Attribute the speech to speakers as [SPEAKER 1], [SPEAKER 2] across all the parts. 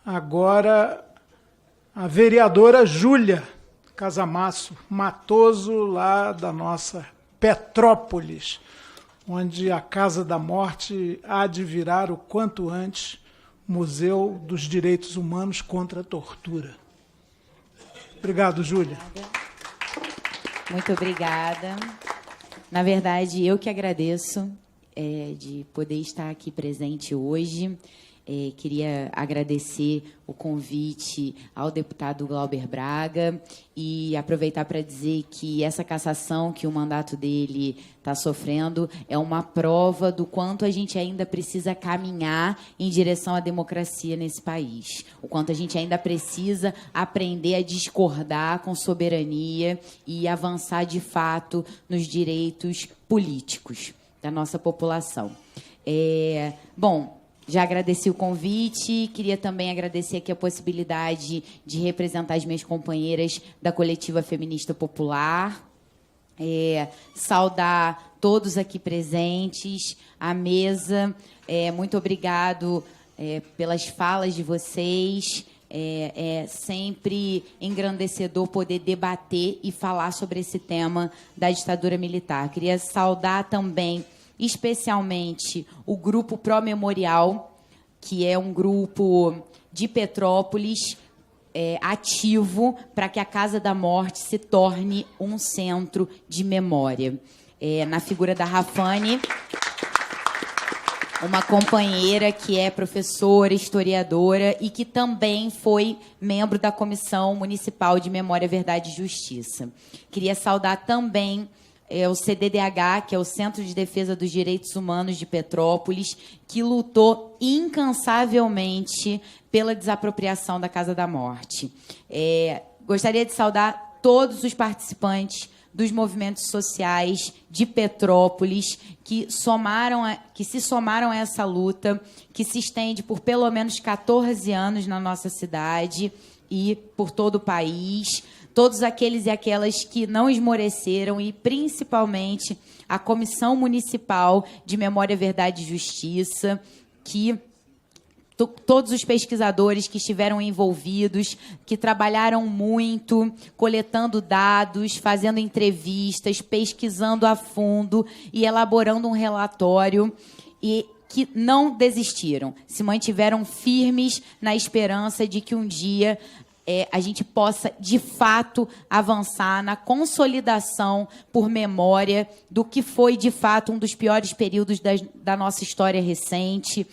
[SPEAKER 1] Agora, a vereadora Júlia Casamasso Matoso, lá da nossa Petrópolis, onde a Casa da Morte há de virar o quanto antes Museu dos Direitos Humanos contra a Tortura. Obrigado, Júlia.
[SPEAKER 2] Muito obrigada. Na verdade, eu que agradeço de poder estar aqui presente hoje. Queria agradecer o convite ao deputado Glauber Braga e aproveitar para dizer que essa cassação que o mandato dele está sofrendo é uma prova do quanto a gente ainda precisa caminhar em direção à democracia nesse país, o quanto a gente ainda precisa aprender a discordar com soberania e avançar de fato nos direitos políticos da nossa população. Bom, já agradeci o convite, queria também agradecer aqui a possibilidade de representar as minhas companheiras da Coletiva Feminista Popular, saudar todos aqui presentes, a mesa, muito obrigado pelas falas de vocês, é sempre engrandecedor poder debater e falar sobre esse tema da ditadura militar. Queria saudar também especialmente o Grupo Pró Memorial, que é um grupo de Petrópolis ativo para que a Casa da Morte se torne um centro de memória. Na figura da Rafane, uma companheira que é professora, historiadora e que também foi membro da Comissão Municipal de Memória, Verdade e Justiça. Queria saudar também o CDDH, que é o Centro de Defesa dos Direitos Humanos de Petrópolis, que lutou incansavelmente pela desapropriação da Casa da Morte. Gostaria de saudar todos os participantes dos movimentos sociais de Petrópolis que se somaram a essa luta, que se estende por pelo menos 14 anos na nossa cidade e por todo o país. Todos aqueles e aquelas que não esmoreceram e, principalmente, a Comissão Municipal de Memória, Verdade e Justiça, que todos os pesquisadores que estiveram envolvidos, que trabalharam muito, coletando dados, fazendo entrevistas, pesquisando a fundo e elaborando um relatório e que não desistiram, se mantiveram firmes na esperança de que um dia a gente possa, de fato, avançar na consolidação por memória do que foi, de fato, um dos piores períodos da nossa história recente,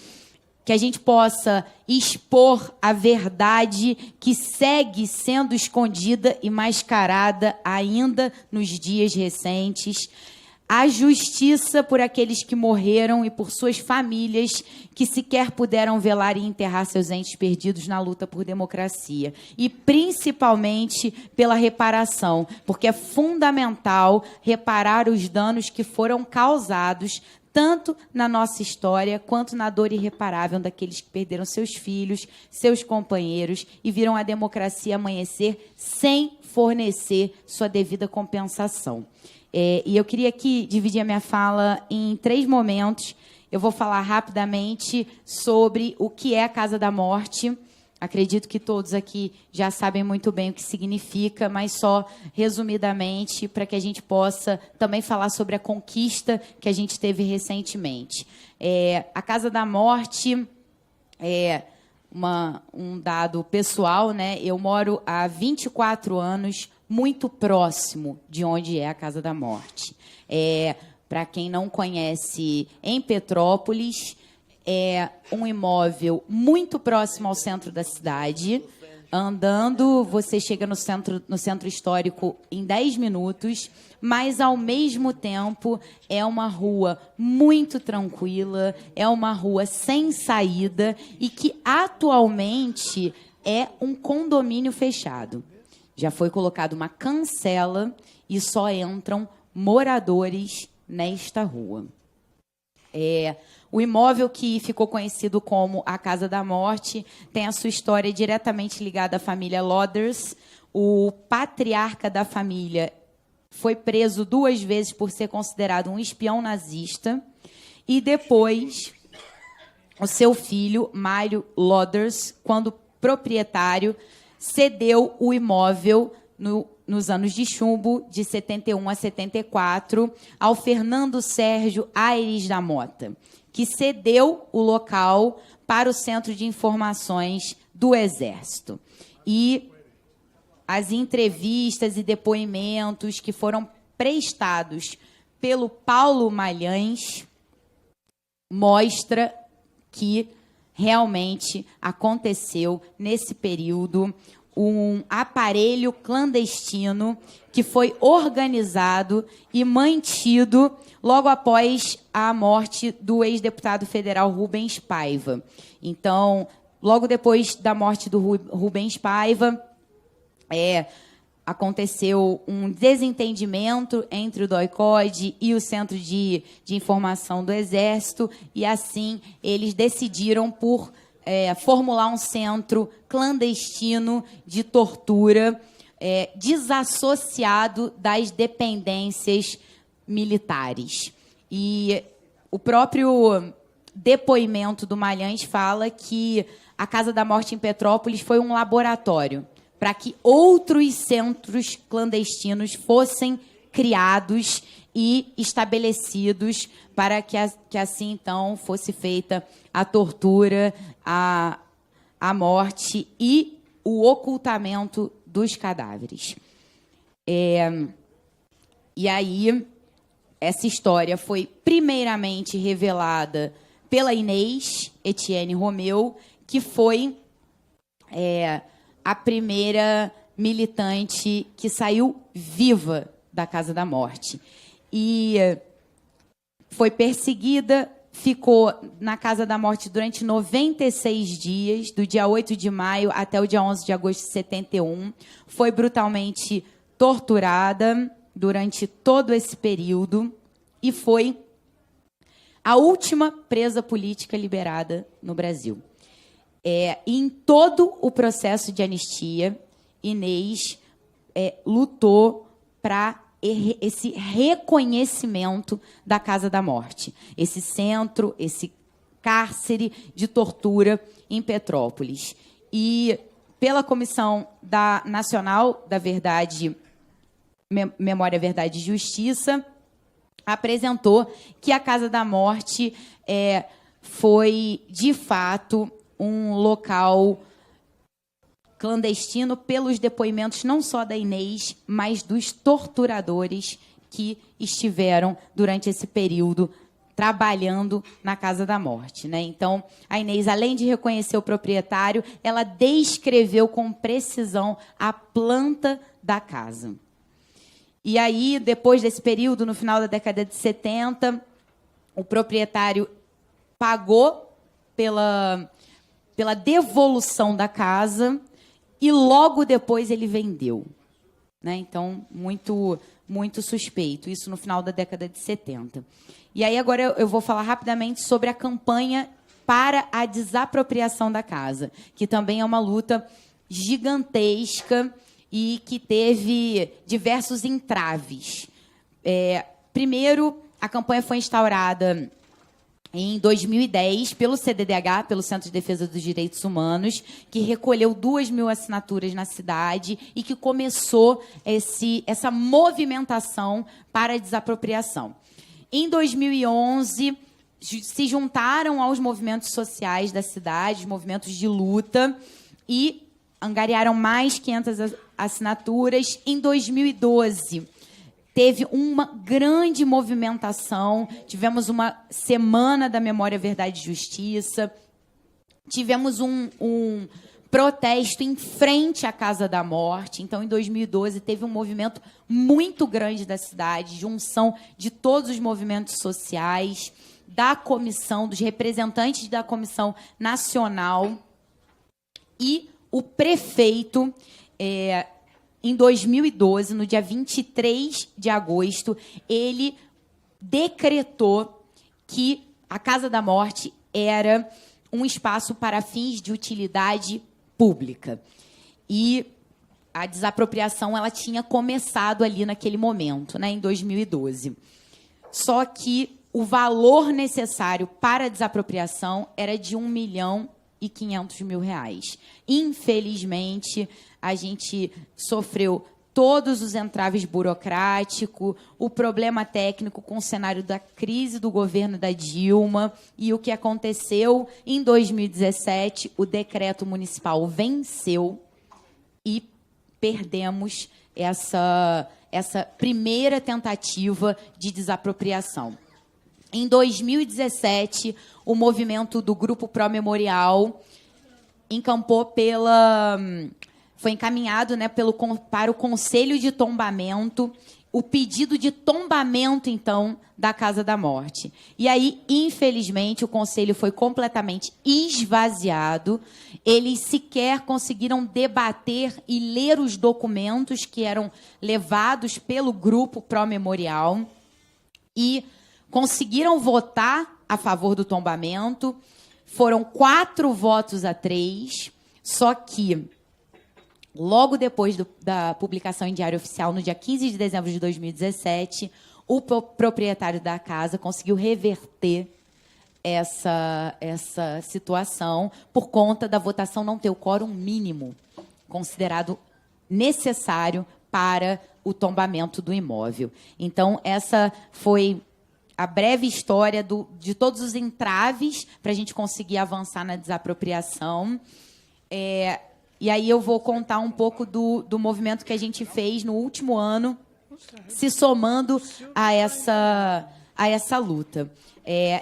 [SPEAKER 2] que a gente possa expor a verdade que segue sendo escondida e mascarada ainda nos dias recentes, a justiça por aqueles que morreram e por suas famílias que sequer puderam velar e enterrar seus entes perdidos na luta por democracia. E, principalmente, pela reparação, porque é fundamental reparar os danos que foram causados tanto na nossa história quanto na dor irreparável daqueles que perderam seus filhos, seus companheiros e viram a democracia amanhecer sem fornecer sua devida compensação. E eu queria aqui dividir a minha fala em 3 momentos. Eu vou falar rapidamente sobre o que é a Casa da Morte. Acredito que todos aqui já sabem muito bem o que significa, mas só resumidamente para que a gente possa também falar sobre a conquista que a gente teve recentemente. A Casa da Morte é um dado pessoal, né? Eu moro há 24 anos muito próximo de onde é a Casa da Morte. Para quem não conhece, em Petrópolis, é um imóvel muito próximo ao centro da cidade. Andando, você chega no centro histórico em 10 minutos, mas, ao mesmo tempo, é uma rua muito tranquila, é uma rua sem saída e que, atualmente, é um condomínio fechado. Já foi colocada uma cancela e só entram moradores nesta rua. O imóvel que ficou conhecido como a Casa da Morte tem a sua história diretamente ligada à família Loders. O patriarca da família foi preso 2 vezes por ser considerado um espião nazista. E depois, o seu filho, Mário Loders, quando proprietário cedeu o imóvel nos anos de chumbo, de 71 a 74, ao Fernando Sérgio Aires da Mota, que cedeu o local para o Centro de Informações do Exército. E as entrevistas e depoimentos que foram prestados pelo Paulo Malhães mostra que realmente aconteceu, nesse período, um aparelho clandestino que foi organizado e mantido logo após a morte do ex-deputado federal Rubens Paiva. Então, logo depois da morte do Rubens Paiva, aconteceu um desentendimento entre o DOI-CODE e o Centro de Informação do Exército, e assim eles decidiram por formular um centro clandestino de tortura desassociado das dependências militares. E o próprio depoimento do Malhães fala que a Casa da Morte em Petrópolis foi um laboratório para que outros centros clandestinos fossem criados e estabelecidos para que assim, então, fosse feita a tortura, a morte e o ocultamento dos cadáveres. E aí, essa história foi primeiramente revelada pela Inês Etienne Romeu, que foi a primeira militante que saiu viva da Casa da Morte. E foi perseguida, ficou na Casa da Morte durante 96 dias, do dia 8 de maio até o dia 11 de agosto de 71. Foi brutalmente torturada durante todo esse período e foi a última presa política liberada no Brasil. Em todo o processo de anistia, Inês lutou para esse reconhecimento da Casa da Morte, esse centro, esse cárcere de tortura em Petrópolis. E pela Comissão Nacional da Verdade, Memória, Verdade e Justiça, apresentou que a Casa da Morte foi, de fato, um local clandestino pelos depoimentos não só da Inês, mas dos torturadores que estiveram durante esse período trabalhando na Casa da Morte, né? Então, a Inês, além de reconhecer o proprietário, ela descreveu com precisão a planta da casa. E aí, depois desse período, no final da década de 70, o proprietário pagou pela devolução da casa e logo depois ele vendeu, né? Então, muito, muito suspeito. Isso no final da década de 70. E aí agora eu vou falar rapidamente sobre a campanha para a desapropriação da casa, que também é uma luta gigantesca e que teve diversos entraves. Primeiro, a campanha foi instaurada em 2010, pelo CDDH, pelo Centro de Defesa dos Direitos Humanos, que recolheu 2.000 assinaturas na cidade e que começou essa movimentação para a desapropriação. Em 2011, se juntaram aos movimentos sociais da cidade, os movimentos de luta, e angariaram mais 500 assinaturas. Em 2012... teve uma grande movimentação, tivemos uma Semana da Memória, Verdade e Justiça, tivemos um protesto em frente à Casa da Morte. Então, em 2012, teve um movimento muito grande da cidade, junção de todos os movimentos sociais, da comissão, dos representantes da Comissão Nacional, e o prefeito... em 2012, no dia 23 de agosto, ele decretou que a Casa da Morte era um espaço para fins de utilidade pública. E a desapropriação ela tinha começado ali naquele momento, né, em 2012. Só que o valor necessário para a desapropriação era de R$ 1,5 milhão. R$1.500.000. Infelizmente, a gente sofreu todos os entraves burocráticos, o problema técnico com o cenário da crise do governo da Dilma, e o que aconteceu em 2017, o decreto municipal venceu e perdemos essa primeira tentativa de desapropriação. Em 2017, o movimento do Grupo Pró Memorial foi encaminhado, né, para o Conselho de Tombamento, o pedido de tombamento, então, da Casa da Morte. E aí, infelizmente, o Conselho foi completamente esvaziado. Eles sequer conseguiram debater e ler os documentos que eram levados pelo Grupo Pró Memorial e conseguiram votar a favor do tombamento. Foram 4 votos a 3, só que logo depois da publicação em Diário Oficial, no dia 15 de dezembro de 2017, o proprietário da casa conseguiu reverter essa situação por conta da votação não ter o quórum mínimo considerado necessário para o tombamento do imóvel. Então, essa foi a breve história de todos os entraves para a gente conseguir avançar na desapropriação. E aí eu vou contar um pouco do movimento que a gente fez no último ano, se somando a essa luta.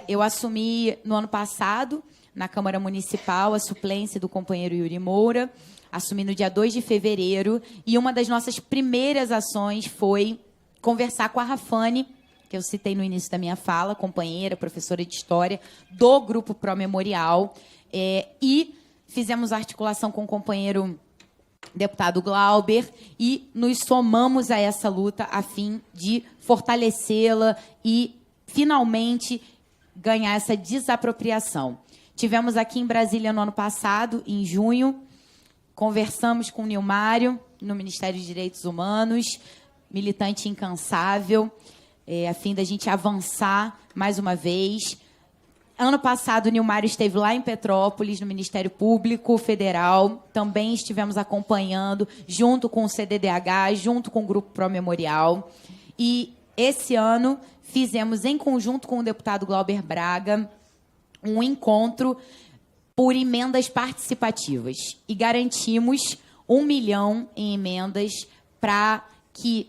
[SPEAKER 2] Eu assumi no ano passado, na Câmara Municipal, a suplência do companheiro Yuri Moura, assumi no dia 2 de fevereiro, e uma das nossas primeiras ações foi conversar com a Rafane, que eu citei no início da minha fala, companheira, professora de História, do Grupo Pró Memorial, e fizemos articulação com o companheiro deputado Glauber e nos somamos a essa luta a fim de fortalecê-la e, finalmente, ganhar essa desapropriação. Tivemos aqui em Brasília no ano passado, em junho, conversamos com o Nilmário, no Ministério de Direitos Humanos, militante incansável, a fim da gente avançar mais uma vez. Ano passado, o Nilmário esteve lá em Petrópolis, no Ministério Público Federal. Também estivemos acompanhando, junto com o CDDH, junto com o Grupo Pró Memorial. E esse ano, fizemos, em conjunto com o deputado Glauber Braga, um encontro por emendas participativas. E garantimos 1 milhão em emendas para que,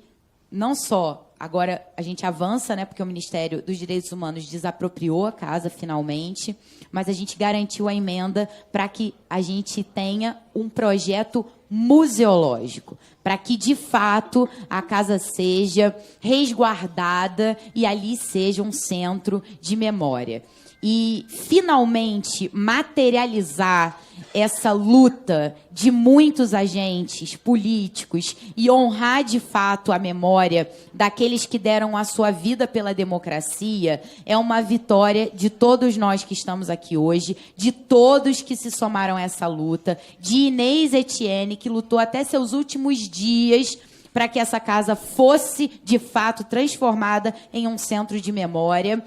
[SPEAKER 2] não só agora a gente avança, né, porque o Ministério dos Direitos Humanos desapropriou a casa, finalmente, mas a gente garantiu a emenda para que a gente tenha um projeto museológico, para que, de fato, a casa seja resguardada e ali seja um centro de memória. E, finalmente, materializar essa luta de muitos agentes políticos e honrar, de fato, a memória daqueles que deram a sua vida pela democracia é uma vitória de todos nós que estamos aqui hoje, de todos que se somaram a essa luta, de Inês Etienne, que lutou até seus últimos dias para que essa casa fosse, de fato, transformada em um centro de memória,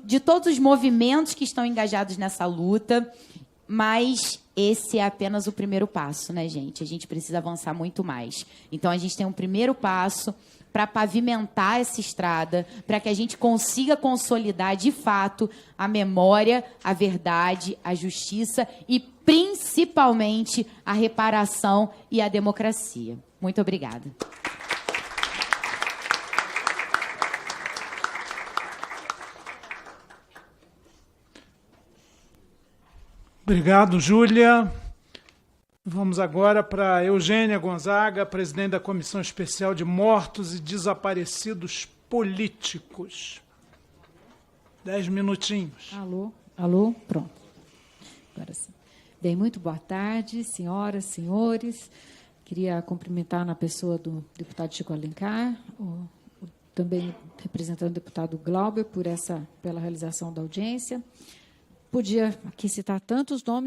[SPEAKER 2] de todos os movimentos que estão engajados nessa luta, mas esse é apenas o primeiro passo, né, gente? A gente precisa avançar muito mais. Então, a gente tem um primeiro passo para pavimentar essa estrada, para que a gente consiga consolidar, de fato, a memória, a verdade, a justiça e, principalmente, a reparação e a democracia. Muito obrigada.
[SPEAKER 1] Obrigado, Júlia. Vamos agora para Eugênia Gonzaga, presidente da Comissão Especial de Mortos e Desaparecidos Políticos. 10 minutinhos.
[SPEAKER 3] Alô, pronto. Agora sim. Bem, muito boa tarde, senhoras, senhores. Queria cumprimentar na pessoa do deputado Chico Alencar, também representando o deputado Glauber pela realização da audiência. Podia aqui citar tantos nomes